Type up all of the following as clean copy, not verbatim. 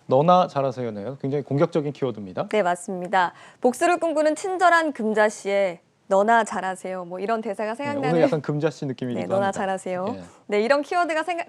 너나 잘하세요네요. 굉장히 공격적인 키워드입니다. 네, 맞습니다. 복수를 꿈꾸는 친절한 금자 씨의 너나 잘하세요. 뭐 이런 대사가 네, 생각나는. 오늘 약간 금자씨 느낌이기도 네, 합니다. 너나 잘하세요. 예. 네, 이런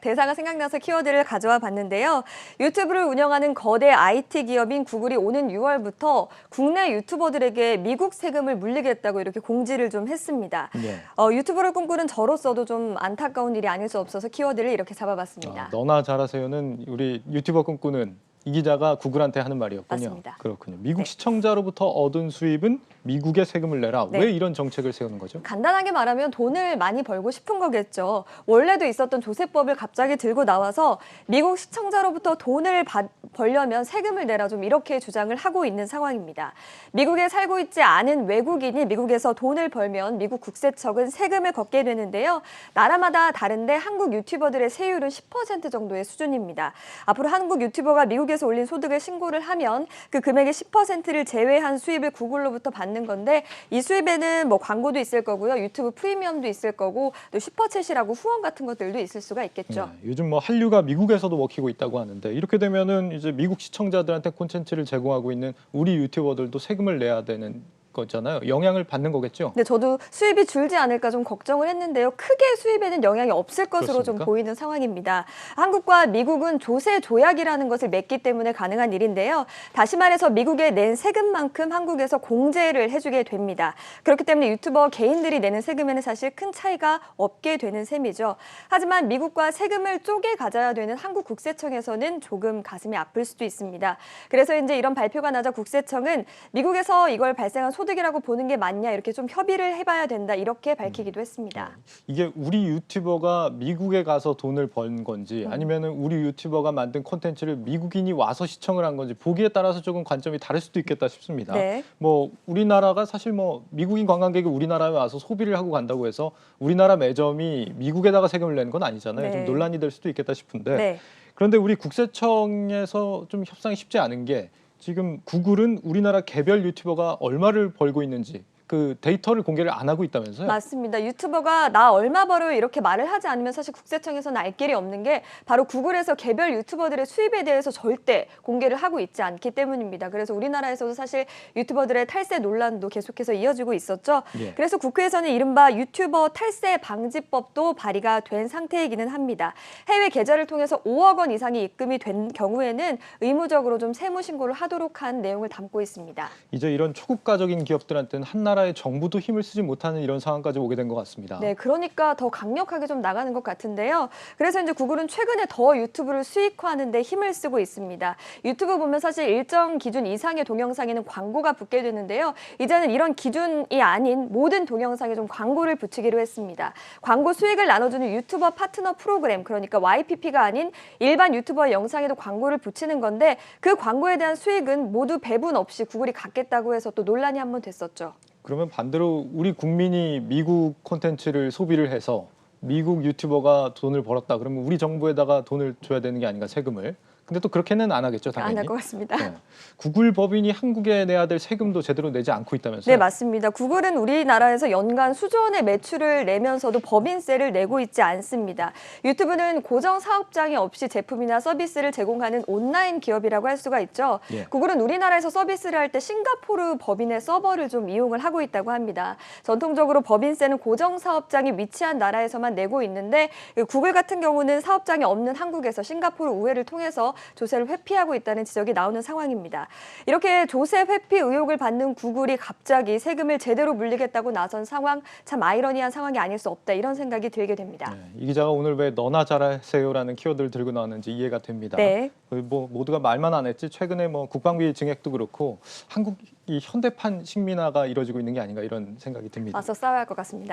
대사가 생각나서 키워드를 가져와 봤는데요. 유튜브를 운영하는 거대 IT 기업인 구글이 오는 6월부터 국내 유튜버들에게 미국 세금을 물리겠다고 이렇게 공지를 좀 했습니다. 예. 유튜버를 꿈꾸는 저로서도 좀 안타까운 일이 아닐 수 없어서 키워드를 이렇게 잡아봤습니다. 너나 잘하세요는 우리 유튜버 꿈꾸는 이 기자가 구글한테 하는 말이었군요. 맞습니다. 그렇군요. 미국 네. 시청자로부터 얻은 수입은 미국에 세금을 내라. 네. 왜 이런 정책을 세우는 거죠? 간단하게 말하면 돈을 많이 벌고 싶은 거겠죠. 원래도 있었던 조세법을 갑자기 들고 나와서 미국 시청자로부터 돈을 벌려면 세금을 내라 좀 이렇게 주장을 하고 있는 상황입니다. 미국에 살고 있지 않은 외국인이 미국에서 돈을 벌면 미국 국세청은 세금을 걷게 되는데요. 나라마다 다른데 한국 유튜버들의 세율은 10% 정도의 수준입니다. 앞으로 한국 유튜버가 미국에서 올린 소득을 신고를 하면 그 금액의 10%를 제외한 수입을 구글로부터 받는 건데 이 수입에는 뭐 광고도 있을 거고요. 유튜브 프리미엄도 있을 거고 또 슈퍼챗이라고 후원 같은 것들도 있을 수가 있겠죠. 네, 요즘 뭐 한류가 미국에서도 먹히고 있다고 하는데 이렇게 되면은 이제 미국 시청자들한테 콘텐츠를 제공하고 있는 우리 유튜버들도 세금을 내야 되는 거잖아요. 영향을 받는 거겠죠? 네, 저도 수입이 줄지 않을까 좀 걱정을 했는데요. 크게 수입에는 영향이 없을 것으로 좀 그렇습니까? 보이는 상황입니다. 한국과 미국은 조세 조약이라는 것을 맺기 때문에 가능한 일인데요. 다시 말해서 미국에 낸 세금만큼 한국에서 공제를 해주게 됩니다. 그렇기 때문에 유튜버 개인들이 내는 세금에는 사실 큰 차이가 없게 되는 셈이죠. 하지만 미국과 세금을 쪼개 가져야 되는 한국 국세청에서는 조금 가슴이 아플 수도 있습니다. 그래서 이제 이런 발표가 나자 국세청은 미국에서 이걸 발생한 소득이라고 보는 게 맞냐 이렇게 좀 협의를 해봐야 된다 이렇게 밝히기도 했습니다. 이게 우리 유튜버가 미국에 가서 돈을 번 건지 아니면은 우리 유튜버가 만든 콘텐츠를 미국인이 와서 시청을 한 건지 보기에 따라서 조금 관점이 다를 수도 있겠다 싶습니다. 네. 뭐 우리나라가 사실 뭐 미국인 관광객이 우리나라에 와서 소비를 하고 간다고 해서 우리나라 매점이 미국에다가 세금을 내는 건 아니잖아요. 네. 좀 논란이 될 수도 있겠다 싶은데 네. 그런데 우리 국세청에서 좀 협상이 쉽지 않은 게 지금 구글은 우리나라 개별 유튜버가 얼마를 벌고 있는지 그 데이터를 공개를 안 하고 있다면서요? 맞습니다. 유튜버가 나 얼마 벌어요 이렇게 말을 하지 않으면 사실 국세청에서는 알 길이 없는 게 바로 구글에서 개별 유튜버들의 수입에 대해서 절대 공개를 하고 있지 않기 때문입니다. 그래서 우리나라에서도 사실 유튜버들의 탈세 논란도 계속해서 이어지고 있었죠. 예. 그래서 국회에서는 이른바 유튜버 탈세 방지법도 발의가 된 상태이기는 합니다. 해외 계좌를 통해서 5억 원 이상이 입금이 된 경우에는 의무적으로 좀 세무 신고를 하도록 한 내용을 담고 있습니다. 이제 이런 초국가적인 기업들한테는 한 나라의 정부도 힘을 쓰지 못하는 이런 상황까지 오게 된 것 같습니다. 네, 그러니까 더 강력하게 좀 나가는 것 같은데요. 그래서 이제 구글은 최근에 더 유튜브를 수익화하는 데 힘을 쓰고 있습니다. 유튜브 보면 사실 일정 기준 이상의 동영상에는 광고가 붙게 되는데요. 이제는 이런 기준이 아닌 모든 동영상에 좀 광고를 붙이기로 했습니다. 광고 수익을 나눠주는 유튜버 파트너 프로그램, 그러니까 YPP가 아닌 일반 유튜버 영상에도 광고를 붙이는 건데 그 광고에 대한 수익은 모두 배분 없이 구글이 갖겠다고 해서 또 논란이 한번 됐었죠. 그러면 반대로 우리 국민이 미국 콘텐츠를 소비를 해서 미국 유튜버가 돈을 벌었다 그러면 우리 정부에다가 돈을 줘야 되는 게 아닌가, 세금을. 근데 또 그렇게는 안 하겠죠, 당연히. 안 할 것 같습니다. 네. 구글 법인이 한국에 내야 될 세금도 제대로 내지 않고 있다면서요? 네, 맞습니다. 구글은 우리나라에서 연간 수조 원의 매출을 내면서도 법인세를 내고 있지 않습니다. 유튜브는 고정 사업장이 없이 제품이나 서비스를 제공하는 온라인 기업이라고 할 수가 있죠. 예. 구글은 우리나라에서 서비스를 할 때 싱가포르 법인의 서버를 좀 이용을 하고 있다고 합니다. 전통적으로 법인세는 고정 사업장이 위치한 나라에서만 내고 있는데 구글 같은 경우는 사업장이 없는 한국에서 싱가포르 우회를 통해서 조세를 회피하고 있다는 지적이 나오는 상황입니다. 이렇게 조세 회피 의혹을 받는 구글이 갑자기 세금을 제대로 물리겠다고 나선 상황, 참 아이러니한 상황이 아닐 수 없다 이런 생각이 들게 됩니다. 네, 이 기자가 오늘 왜 너나 잘하세요라는 키워드를 들고 나왔는지 이해가 됩니다. 네. 뭐 모두가 말만 안 했지 최근에 뭐 국방비 증액도 그렇고 한국이 현대판 식민화가 이루어지고 있는 게 아닌가 이런 생각이 듭니다. 맞서 싸워야 할 것 같습니다.